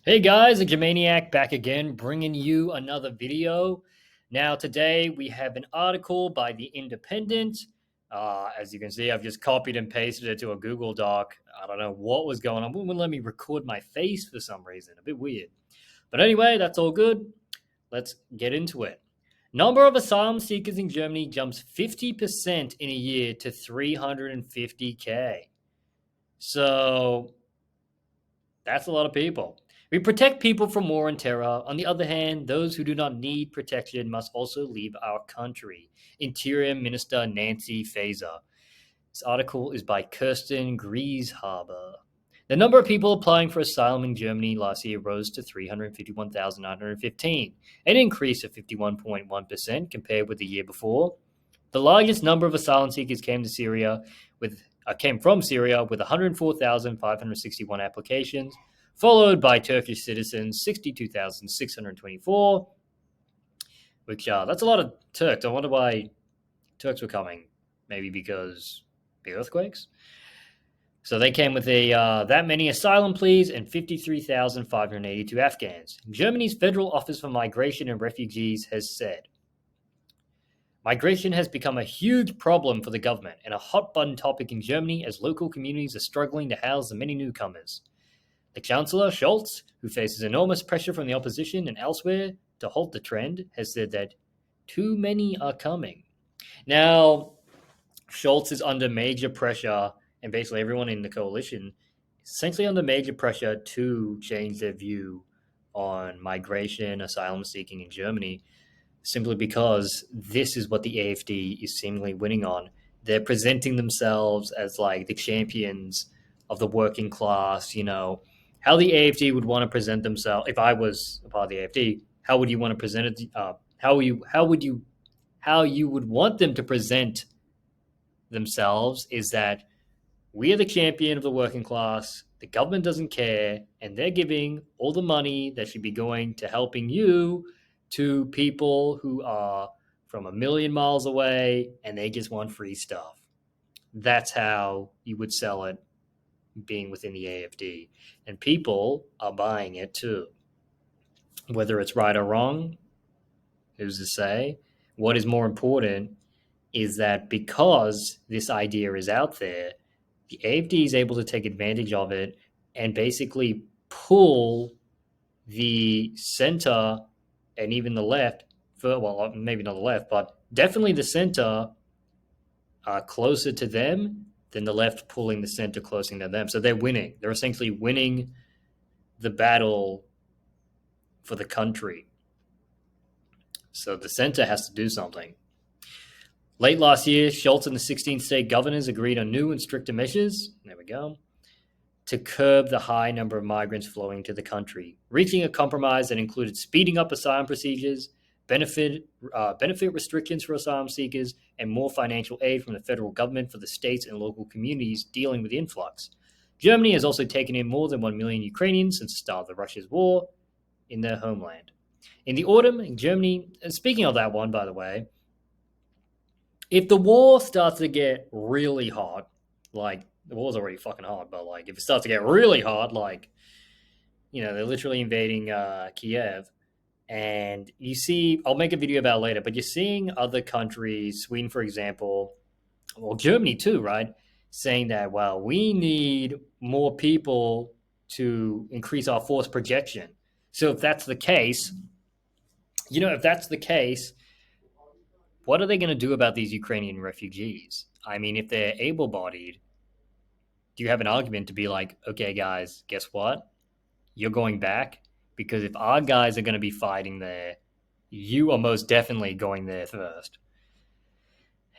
Hey guys, a Germaniac back again, bringing you another video. Now, today we have an article by The Independent. As you can see, I've just copied and pasted it to a Google Doc. I don't know what was going on. It wouldn't let me record my face for some reason. A bit weird. But anyway, that's all good. Let's get into it. Number of asylum seekers in Germany jumps 50% in a year to 350K. So that's a lot of people. We protect people from war and terror. On the other hand, those who do not need protection must also leave our country. Interior Minister Nancy Faeser. This article is by Kirsten Grieshaber. The number of people applying for asylum in Germany last year rose to 351,915, an increase of 51.1% compared with the year before. The largest number of asylum seekers came from Syria with 104,561 applications, followed by Turkish citizens 62,624. Which that's a lot of Turks. I wonder why Turks were coming. Maybe because the earthquakes. So they came with that many asylum pleas and 53,582 Afghans. Germany's Federal Office for Migration and Refugees has said, migration has become a huge problem for the government and a hot-button topic in Germany as local communities are struggling to house the many newcomers. The Chancellor, Scholz, who faces enormous pressure from the opposition and elsewhere to halt the trend, has said that too many are coming. Now, Scholz is under major pressure, and basically everyone in the coalition is essentially under major pressure to change their view on migration, asylum seeking in Germany, simply because this is what the AfD is seemingly winning on. They're presenting themselves as like the champions of the working class, how the AfD would want to present themselves. If I was a part of the AfD, how would you want to present it? How you would want them to present themselves is that we are the champion of the working class. The government doesn't care, and they're giving all the money that should be going to helping you to people who are from a million miles away, and they just want free stuff. That's how you would sell it, being within the AfD. And people are buying it too. Whether it's right or wrong, who's to say? What is more important is that because this idea is out there, the AfD is able to take advantage of it and basically pull the center and even the left, well, maybe not the left, but definitely the center closer to them than the left pulling the center closer to them. So they're winning. They're essentially winning the battle for the country. So the center has to do something. Late last year, Scholz and the 16 state governors agreed on new and stricter measures. There we go. To curb the high number of migrants flowing to the country, reaching a compromise that included speeding up asylum procedures, benefit restrictions for asylum seekers, and more financial aid from the federal government for the states and local communities dealing with the influx. Germany has also taken in more than 1 million Ukrainians since the start of Russia's war in their homeland. In the autumn, Germany, speaking of that one, by the way, if the war starts to get really hot, like the war's already fucking hot, but like if it starts to get really hot, like they're literally invading Kiev, and you see, I'll make a video about it later, but you're seeing other countries, Sweden for example, well Germany too, right? Saying that we need more people to increase our force projection. So if that's the case, what are they going to do about these Ukrainian refugees? I mean, if they're able-bodied, do you have an argument to be like, okay, guys, guess what? You're going back because if our guys are going to be fighting there, you are most definitely going there first.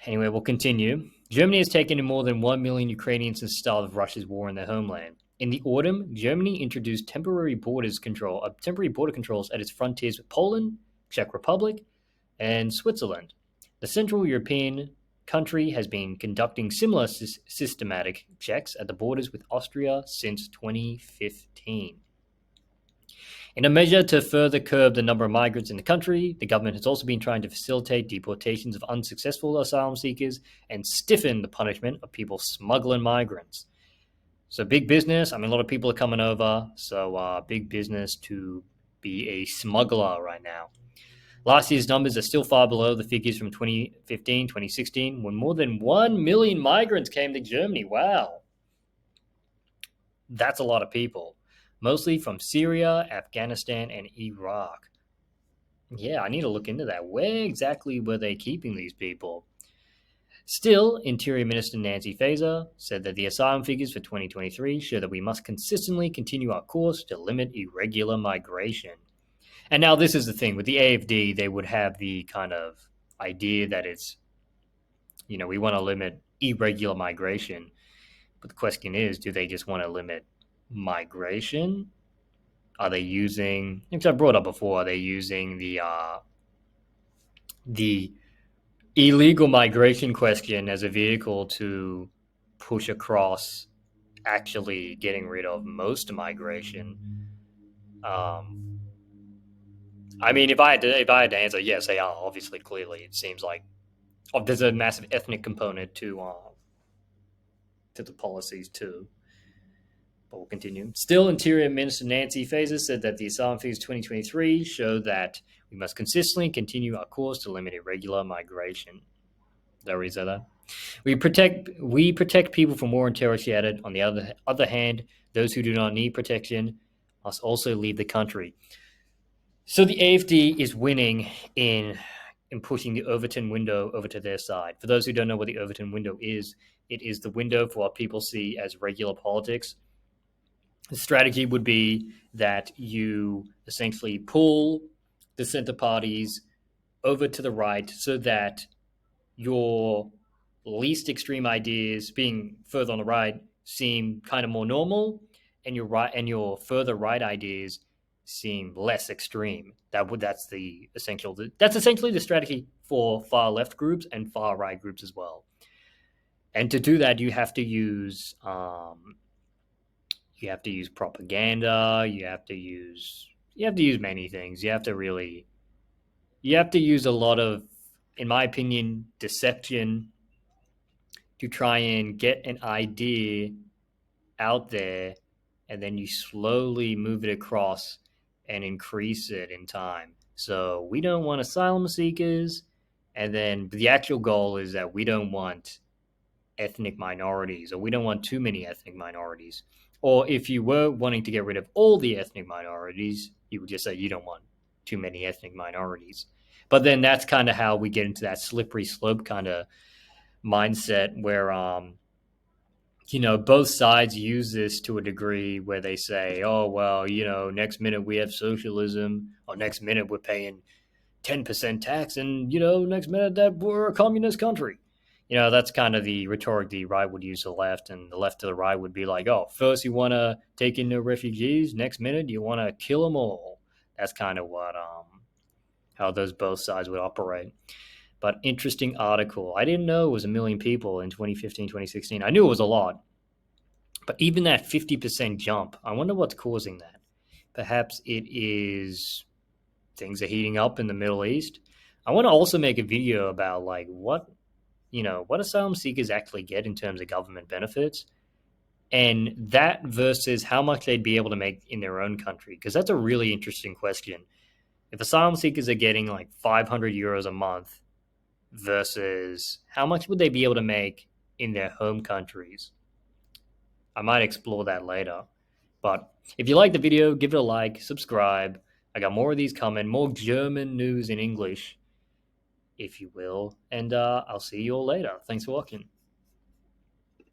Anyway, we'll continue. Germany has taken in more than 1 million Ukrainians since the start of Russia's war in their homeland. In the autumn, Germany introduced temporary border controls at its frontiers with Poland, Czech Republic, and Switzerland. The Central European country has been conducting similar systematic checks at the borders with Austria since 2015. In a measure to further curb the number of migrants in the country, the government has also been trying to facilitate deportations of unsuccessful asylum seekers and stiffen the punishment of people smuggling migrants. So big business. I mean, a lot of people are coming over. So big business to be a smuggler right now. Last year's numbers are still far below the figures from 2015, 2016, when more than 1 million migrants came to Germany. Wow. That's a lot of people, mostly from Syria, Afghanistan, and Iraq. Yeah, I need to look into that. Where exactly were they keeping these people? Still, Interior Minister Nancy Faeser said that the asylum figures for 2023 show that we must consistently continue our course to limit irregular migration. And now, this is the thing with the AFD, they would have the kind of idea that it's, we want to limit irregular migration. But the question is, do they just want to limit migration? Are they using, which I brought up before, are they using the illegal migration question as a vehicle to push across actually getting rid of most migration? Um, I mean, if I had to answer, yes, they are. Obviously, clearly, it seems like there's a massive ethnic component to the policies too. But we'll continue. Still, Interior Minister Nancy Faeser said that the asylum figures 2023 show that we must consistently continue our course to limit irregular migration. Did I read that? We protect people from war and terror, she added. On the other hand, those who do not need protection must also leave the country. So the AFD is winning in pushing the Overton window over to their side. For those who don't know what the Overton window is, it is the window for what people see as regular politics. The strategy would be that you essentially pull the center parties over to the right so that your least extreme ideas being further on the right seem kind of more normal, and your further right ideas seem less extreme. That's essentially the strategy for far left groups and far right groups as well. And to do that, you have to use propaganda. You have to use many things. You have to use a lot of, in my opinion, deception to try and get an idea out there, and then you slowly move it across and increase it in time. So we don't want asylum seekers, and then the actual goal is that we don't want ethnic minorities, or we don't want too many ethnic minorities. Or if you were wanting to get rid of all the ethnic minorities, you would just say you don't want too many ethnic minorities. But then that's kind of how we get into that slippery slope kind of mindset where both sides use this to a degree where they say, oh, well, next minute we have socialism, or next minute we're paying 10% tax, and, next minute that we're a communist country. That's kind of the rhetoric the right would use to the left, and the left to the right would be like, oh, first you want to take in no refugees, next minute you want to kill them all. That's kind of how those both sides would operate. But interesting article. I didn't know it was 1 million people in 2015, 2016. I knew it was a lot. But even that 50% jump, I wonder what's causing that. Perhaps it is things are heating up in the Middle East. I want to also make a video about like what asylum seekers actually get in terms of government benefits, and that versus how much they'd be able to make in their own country, because that's a really interesting question. If asylum seekers are getting like 500 euros a month versus how much would they be able to make in their home countries? I might explore that later. But if you like the video, give it a like, subscribe. I got more of these coming, more German news in English, if you will. And I'll see you all later. Thanks for watching.